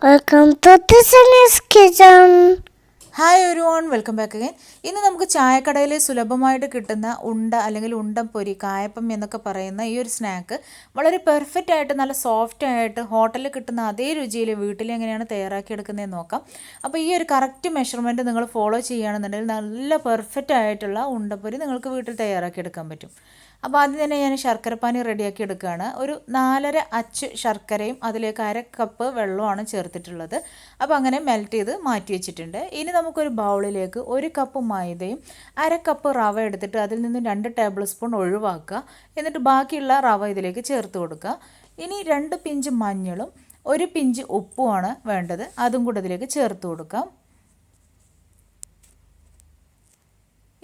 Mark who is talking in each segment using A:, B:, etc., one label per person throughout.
A: Welcome to Thasni's kitchen.
B: Hi everyone, welcome back again. ഇന്ന് നമുക്ക് ചായക്കടയിൽ സുലഭമായിട്ട് കിട്ടുന്ന ഉണ്ട അല്ലെങ്കിൽ ഉണ്ടംപൊരി, കായപ്പം എന്നൊക്കെ പറയുന്ന ഈ ഒരു സ്നാക്ക് വളരെ പെർഫെക്റ്റ് ആയിട്ട് നല്ല സോഫ്റ്റ് ആയിട്ട് ഹോട്ടലിൽ കിട്ടുന്ന അതേ രുചിയിൽ വീട്ടിൽ എങ്ങനെയാണ് തയ്യാറാക്കിയെടുക്കുന്നതെന്ന് നോക്കാം. അപ്പോൾ ഈ ഒരു കറക്റ്റ് മെഷർമെൻറ്റ് നിങ്ങൾ ഫോളോ ചെയ്യുകയാണെന്നുണ്ടെങ്കിൽ നല്ല പെർഫെക്റ്റ് ആയിട്ടുള്ള ഉണ്ടംപൊരി നിങ്ങൾക്ക് വീട്ടിൽ തയ്യാറാക്കിയെടുക്കാൻ പറ്റും. അപ്പോൾ ആദ്യം തന്നെ ഞാൻ ശർക്കരപ്പാനി റെഡിയാക്കി എടുക്കുകയാണ്. ഒരു 4.5 അച്ച് ശർക്കരയും അതിലേക്ക് 1/2 കപ്പ് വെള്ളമാണ് ചേർത്തിട്ടുള്ളത്. അപ്പോൾ അങ്ങനെ മെൽറ്റ് ചെയ്ത് മാറ്റി വെച്ചിട്ടുണ്ട്. ഇനി നമുക്കൊരു ബൗളിലേക്ക് 1 കപ്പ് മൈദയും 1/2 കപ്പ് റവ എടുത്തിട്ട് അതിൽ നിന്ന് 2 ടേബിൾ സ്പൂൺ ഒഴിവാക്കുക. എന്നിട്ട് ബാക്കിയുള്ള റവ ഇതിലേക്ക് ചേർത്ത് കൊടുക്കുക. ഇനി 2 പിഞ്ച് മഞ്ഞളും 1 പിഞ്ച് ഉപ്പുമാണ് വേണ്ടത്. അതും കൂടെ ഇതിലേക്ക് ചേർത്ത് കൊടുക്കാം.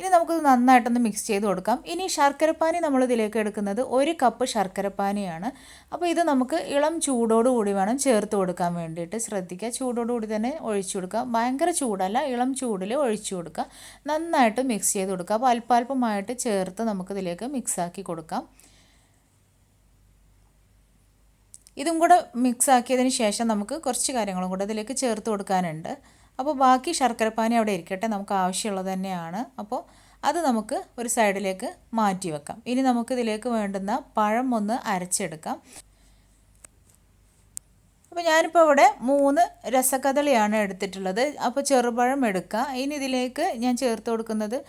B: ഇനി നമുക്കിത് നന്നായിട്ടൊന്ന് മിക്സ് ചെയ്ത് കൊടുക്കാം. ഇനി ശർക്കരപ്പാനി നമ്മൾ ഇതിലേക്ക് എടുക്കുന്നത് 1 കപ്പ് ശർക്കരപ്പാനിയാണ്. അപ്പോൾ ഇത് നമുക്ക് ഇളം ചൂടോടുകൂടി വേണം ചേർത്ത് കൊടുക്കാൻ വേണ്ടിയിട്ട്. ശ്രദ്ധിക്കുക, ചൂടോടുകൂടി തന്നെ ഒഴിച്ചു കൊടുക്കുക. ഭയങ്കര ചൂടല്ല, ഇളം ചൂടിൽ ഒഴിച്ചു കൊടുക്കുക. നന്നായിട്ട് മിക്സ് ചെയ്ത് കൊടുക്കുക. അപ്പോൾ അല്പാൽപമായിട്ട് ചേർത്ത് നമുക്കിതിലേക്ക് മിക്സാക്കി കൊടുക്കാം. ഇതും കൂടെ മിക്സ് ആക്കിയതിന് ശേഷം നമുക്ക് കുറച്ച് കാര്യങ്ങളും കൂടെ ഇതിലേക്ക് ചേർത്ത് കൊടുക്കാനുണ്ട്. അപ്പോൾ ബാക്കി ശർക്കരപ്പാനി അവിടെ ഇരിക്കട്ടെ, നമുക്ക് ആവശ്യമുള്ളത് തന്നെയാണ്. അപ്പോൾ അത് നമുക്ക് ഒരു സൈഡിലേക്ക് മാറ്റി വെക്കാം. ഇനി നമുക്ക് ഇതിലേക്ക് വേണ്ടുന്ന പഴം ഒന്ന് അരച്ചെടുക്കാം. അപ്പോൾ ഞാനിപ്പോൾ ഇവിടെ 3 രസകദളിയാണ് എടുത്തിട്ടുള്ളത്. അപ്പോൾ ചെറുപഴം എടുക്കുക. ഇനി ഇതിലേക്ക് ഞാൻ ചേർത്ത് കൊടുക്കുന്നത്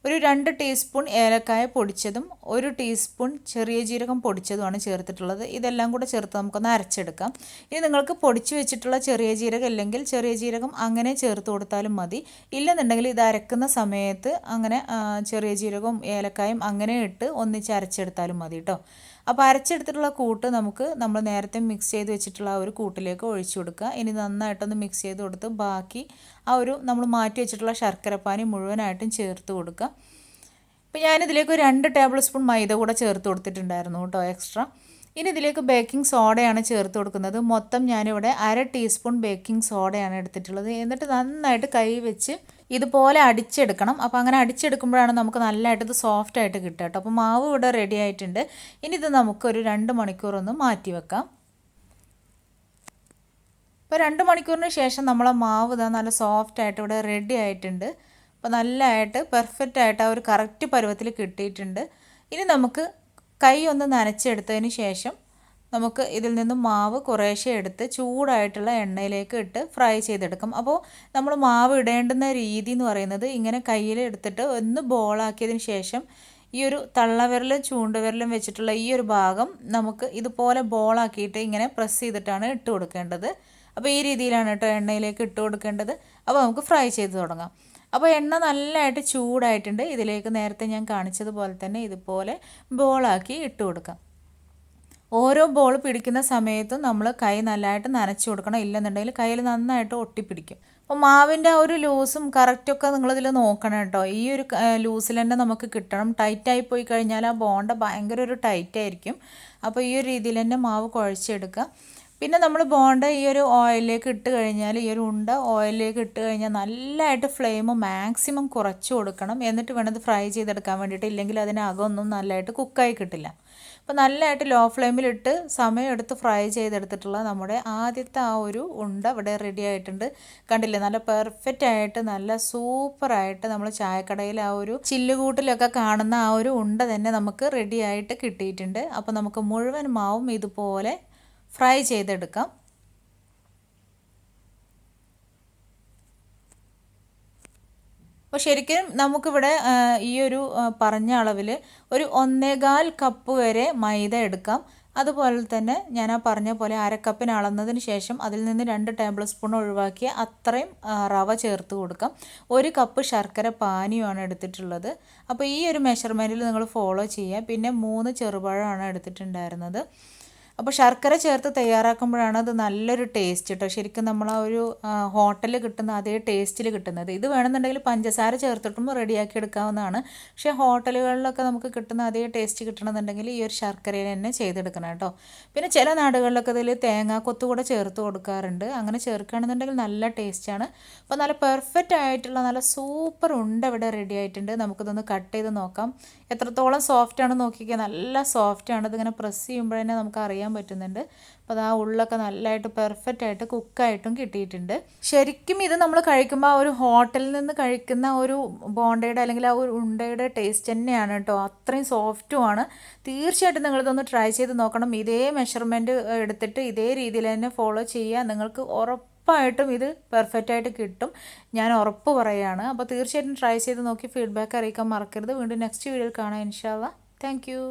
B: ഒരു 2 ടീസ്പൂൺ ഏലക്കായ പൊടിച്ചതും 1 ടീസ്പൂൺ ചെറിയ ജീരകം പൊടിച്ചതുമാണ് ചേർത്തിട്ടുള്ളത്. ഇതെല്ലാം കൂടെ ചേർത്ത് നമുക്കൊന്ന് അരച്ചെടുക്കാം. ഇനി നിങ്ങൾക്ക് പൊടിച്ച് വെച്ചിട്ടുള്ള ചെറിയ ജീരകം ഇല്ലെങ്കിൽ ചെറിയ ജീരകം അങ്ങനെ ചേർത്ത് കൊടുത്താലും മതി. ഇല്ലെന്നുണ്ടെങ്കിൽ ഇത് അരക്കുന്ന സമയത്ത് അങ്ങനെ ചെറിയ ജീരകവും ഏലക്കായും അങ്ങനെ ഇട്ട് ഒന്നിച്ച് അരച്ചെടുത്താലും മതി കേട്ടോ. അപ്പോൾ അരച്ചെടുത്തിട്ടുള്ള കൂട്ട് നമ്മൾ നേരത്തെ മിക്സ് ചെയ്ത് വെച്ചിട്ടുള്ള ആ ഒരു കൂട്ടിലേക്ക് ഒഴിച്ചു കൊടുക്കുക. ഇനി നന്നായിട്ടൊന്ന് മിക്സ് ചെയ്ത് കൊടുത്ത് ബാക്കി ആ ഒരു നമ്മൾ മാറ്റി വെച്ചിട്ടുള്ള ശർക്കരപ്പാനി മുഴുവനായിട്ടും ചേർത്ത് കൊടുക്കുക. ഇപ്പോൾ ഞാനിതിലേക്ക് 2 ടേബിൾ സ്പൂൺ മൈദ കൂടെ ചേർത്ത് കൊടുത്തിട്ടുണ്ടായിരുന്നു കേട്ടോ, എക്സ്ട്രാ. ഇനി ഇതിലേക്ക് ബേക്കിംഗ് സോഡയാണ് ചേർത്ത് കൊടുക്കുന്നത്. മൊത്തം ഞാനിവിടെ 1/2 ടീസ്പൂൺ ബേക്കിംഗ് സോഡയാണ് എടുത്തിട്ടുള്ളത്. എന്നിട്ട് നന്നായിട്ട് കൈ വെച്ച് ഇതുപോലെ അടിച്ചെടുക്കണം. അപ്പോൾ അങ്ങനെ അടിച്ചെടുക്കുമ്പോഴാണ് നമുക്ക് നല്ലതായിട്ട് ഇത് സോഫ്റ്റ് ആയിട്ട് കിട്ടുക കേട്ടോ. അപ്പോൾ മാവ് ഇവിടെ റെഡി ആയിട്ടുണ്ട്. ഇനി ഇത് നമുക്കൊരു 2 മണിക്കൂറൊന്ന് മാറ്റി വെക്കാം. ഇപ്പോൾ 2 മണിക്കൂറിന് ശേഷം നമ്മളെ മാവ് ഇതാ നല്ല സോഫ്റ്റ് ആയിട്ട് ഇവിടെ റെഡി ആയിട്ടുണ്ട്. അപ്പോൾ നല്ലതായിട്ട് പെർഫെക്റ്റ് ആയിട്ട് ആ ഒരു കറക്റ്റ് പരുവത്തിൽ കിട്ടിയിട്ടുണ്ട്. ഇനി നമുക്ക് കൈ ഒന്ന് നനച്ചെടുത്തതിന് ശേഷം നമുക്ക് ഇതിൽ നിന്ന് മാവ് കുറേശ്ശെ എടുത്ത് ചൂടായിട്ടുള്ള എണ്ണയിലേക്ക് ഇട്ട് ഫ്രൈ ചെയ്തെടുക്കും. അപ്പോൾ നമ്മൾ മാവ് ഇടേണ്ടുന്ന രീതി എന്ന് പറയുന്നത് ഇങ്ങനെ കയ്യിൽ എടുത്തിട്ട് ഒന്ന് ബോളാക്കിയതിന് ശേഷം ഈ ഒരു തള്ളവിരലും ചൂണ്ടുവിരലും വെച്ചിട്ടുള്ള ഈ ഒരു ഭാഗം നമുക്ക് ഇതുപോലെ ബോളാക്കിയിട്ട് ഇങ്ങനെ പ്രസ് ചെയ്തിട്ടാണ് ഇട്ട് കൊടുക്കേണ്ടത്. അപ്പോൾ ഈ രീതിയിലാണ് കേട്ടോ എണ്ണയിലേക്ക് ഇട്ട് കൊടുക്കേണ്ടത്. അപ്പോൾ നമുക്ക് ഫ്രൈ ചെയ്ത് തുടങ്ങാം. അപ്പോൾ എണ്ണ നല്ലതായിട്ട് ചൂടായിട്ടുണ്ട്. ഇതിലേക്ക് നേരത്തെ ഞാൻ കാണിച്ചതുപോലെ തന്നെ ഇതുപോലെ ബോളാക്കി ഇട്ട് കൊടുക്കാം. ഓരോ ബോൾ പിടിക്കുന്ന സമയത്തും നമ്മൾ കൈ നല്ലതായിട്ട് നനച്ച് കൊടുക്കണം. ഇല്ലെന്നുണ്ടെങ്കിൽ കയ്യിൽ നന്നായിട്ട് ഒട്ടിപ്പിടിക്കും. അപ്പോൾ മാവിൻ്റെ ആ ഒരു ലൂസും കറക്റ്റൊക്കെ നിങ്ങളിതിൽ നോക്കണം കേട്ടോ. ഈ ഒരു ലൂസിൽ തന്നെ നമുക്ക് കിട്ടണം. ടൈറ്റായി പോയി കഴിഞ്ഞാൽ ആ ബോണ്ട ഭയങ്കര ഒരു ടൈറ്റായിരിക്കും. അപ്പോൾ ഈ ഒരു രീതിയിൽ തന്നെ മാവ് കുഴച്ചെടുക്കുക. പിന്നെ നമ്മൾ ബോണ്ട ഈ ഒരു ഓയിലിലേക്ക് ഇട്ട് കഴിഞ്ഞാൽ, ഈ ഒരു ഉണ്ട ഓയിലിലേക്ക് ഇട്ട് കഴിഞ്ഞാൽ നല്ലതായിട്ട് ഫ്ലെയിം മാക്സിമം കുറച്ച് കൊടുക്കണം. എന്നിട്ട് വേണം ഇത് ഫ്രൈ ചെയ്തെടുക്കാൻ വേണ്ടിയിട്ട്. ഇല്ലെങ്കിൽ അതിനകമൊന്നും നല്ലതായിട്ട് കുക്കായി കിട്ടില്ല. അപ്പോൾ നല്ലതായിട്ട് ലോ ഫ്ലെയിമിലിട്ട് സമയമെടുത്ത് ഫ്രൈ ചെയ്തെടുത്തിട്ടുള്ള നമ്മുടെ ആദ്യത്തെ ആ ഒരു ഉണ്ട ഇവിടെ റെഡി ആയിട്ടുണ്ട്. കണ്ടില്ലേ, നല്ല പെർഫെക്റ്റ് ആയിട്ട് നല്ല സൂപ്പറായിട്ട് നമ്മൾ ചായക്കടയിൽ ആ ഒരു ചില്ലുകൂട്ടിലൊക്കെ കാണുന്ന ആ ഒരു ഉണ്ട തന്നെ നമുക്ക് റെഡി ആയിട്ട് കിട്ടിയിട്ടുണ്ട്. അപ്പോൾ നമുക്ക് മുഴുവൻ മാവും ഇതുപോലെ ഫ്രൈ ചെയ്തെടുക്കാം. അപ്പോൾ ശരിക്കും നമുക്കിവിടെ ഈ ഒരു പറഞ്ഞ അളവിൽ ഒരു 1.25 കപ്പ് വരെ മൈദ എടുക്കാം. അതുപോലെ തന്നെ ഞാൻ ആ പറഞ്ഞ പോലെ 1/2 കപ്പിന് അളന്നതിന് ശേഷം അതിൽ നിന്ന് 2 ടേബിൾ സ്പൂൺ ഒഴിവാക്കിയ അത്രയും റവ ചേർത്ത് കൊടുക്കാം. 1 കപ്പ് ശർക്കര പാനിയുമാണ് എടുത്തിട്ടുള്ളത്. അപ്പോൾ ഈ ഒരു മെഷർമെൻറ്റിൽ നിങ്ങൾ ഫോളോ ചെയ്യുക. പിന്നെ 3 ചെറുപഴമാണ് എടുത്തിട്ടുണ്ടായിരുന്നത്. അപ്പോൾ ശർക്കര ചേർത്ത് തയ്യാറാക്കുമ്പോഴാണ് അത് നല്ലൊരു ടേസ്റ്റ് കേട്ടോ. ശരിക്കും നമ്മൾ ആ ഒരു ഹോട്ടലിൽ കിട്ടുന്ന അതേ ടേസ്റ്റിൽ കിട്ടുന്നത്. ഇത് വേണമെന്നുണ്ടെങ്കിൽ പഞ്ചസാര ചേർത്തിട്ടും റെഡിയാക്കി എടുക്കാവുന്നതാണ്. പക്ഷേ ഹോട്ടലുകളിലൊക്കെ നമുക്ക് കിട്ടുന്ന അതേ ടേസ്റ്റ് കിട്ടണമെന്നുണ്ടെങ്കിൽ ഈ ഒരു ശർക്കരയിൽ തന്നെ ചെയ്തെടുക്കണം കേട്ടോ. പിന്നെ ചില നാടുകളിലൊക്കെ ഇതിൽ തേങ്ങാക്കൊത്ത് കൂടെ ചേർത്ത് കൊടുക്കാറുണ്ട്. അങ്ങനെ ചേർക്കുകയാണെന്നുണ്ടെങ്കിൽ നല്ല ടേസ്റ്റാണ്. അപ്പോൾ നല്ല പെർഫെക്റ്റ് ആയിട്ടുള്ള നല്ല സൂപ്പർ ഉണ്ട ഇവിടെ റെഡി ആയിട്ടുണ്ട്. നമുക്കിതൊന്ന് കട്ട് ചെയ്ത് നോക്കാം. എത്രത്തോളം സോഫ്റ്റ് ആണ് നോക്കിക്കുക, നല്ല സോഫ്റ്റ് ആണ്. ഇതിങ്ങനെ പ്രസ് ചെയ്യുമ്പോൾ തന്നെ നമുക്കറിയാൻ അറിയാൻ പറ്റുന്നുണ്ട്. അപ്പോൾ ആ ഉള്ളൊക്കെ നല്ലതായിട്ട് പെർഫെക്റ്റ് ആയിട്ട് കുക്കായിട്ടും കിട്ടിയിട്ടുണ്ട്. ശരിക്കും ഇത് നമ്മൾ കഴിക്കുമ്പോൾ ആ ഒരു ഹോട്ടലിൽ നിന്ന് കഴിക്കുന്ന ഒരു ബോണ്ടയുടെ അല്ലെങ്കിൽ ആ ഒരു ഉണ്ടയുടെ ടേസ്റ്റ് തന്നെയാണ് കേട്ടോ. അത്രയും സോഫ്റ്റുമാണ്. തീർച്ചയായിട്ടും നിങ്ങളിതൊന്ന് ട്രൈ ചെയ്ത് നോക്കണം. ഇതേ മെഷർമെൻറ്റ് എടുത്തിട്ട് ഇതേ രീതിയിൽ തന്നെ ഫോളോ ചെയ്യുക. നിങ്ങൾക്ക് ഉറപ്പായിട്ടും ഇത് പെർഫെക്റ്റ് ആയിട്ട് കിട്ടും, ഞാൻ ഉറപ്പ് പറയുകയാണ്. അപ്പോൾ തീർച്ചയായിട്ടും ട്രൈ ചെയ്ത് നോക്കി ഫീഡ്ബാക്ക് അറിയിക്കാൻ മറക്കരുത്. വീണ്ടും നെക്സ്റ്റ് വീഡിയോയിൽ കാണാം ഇൻഷാ അല്ലാ. Thank you.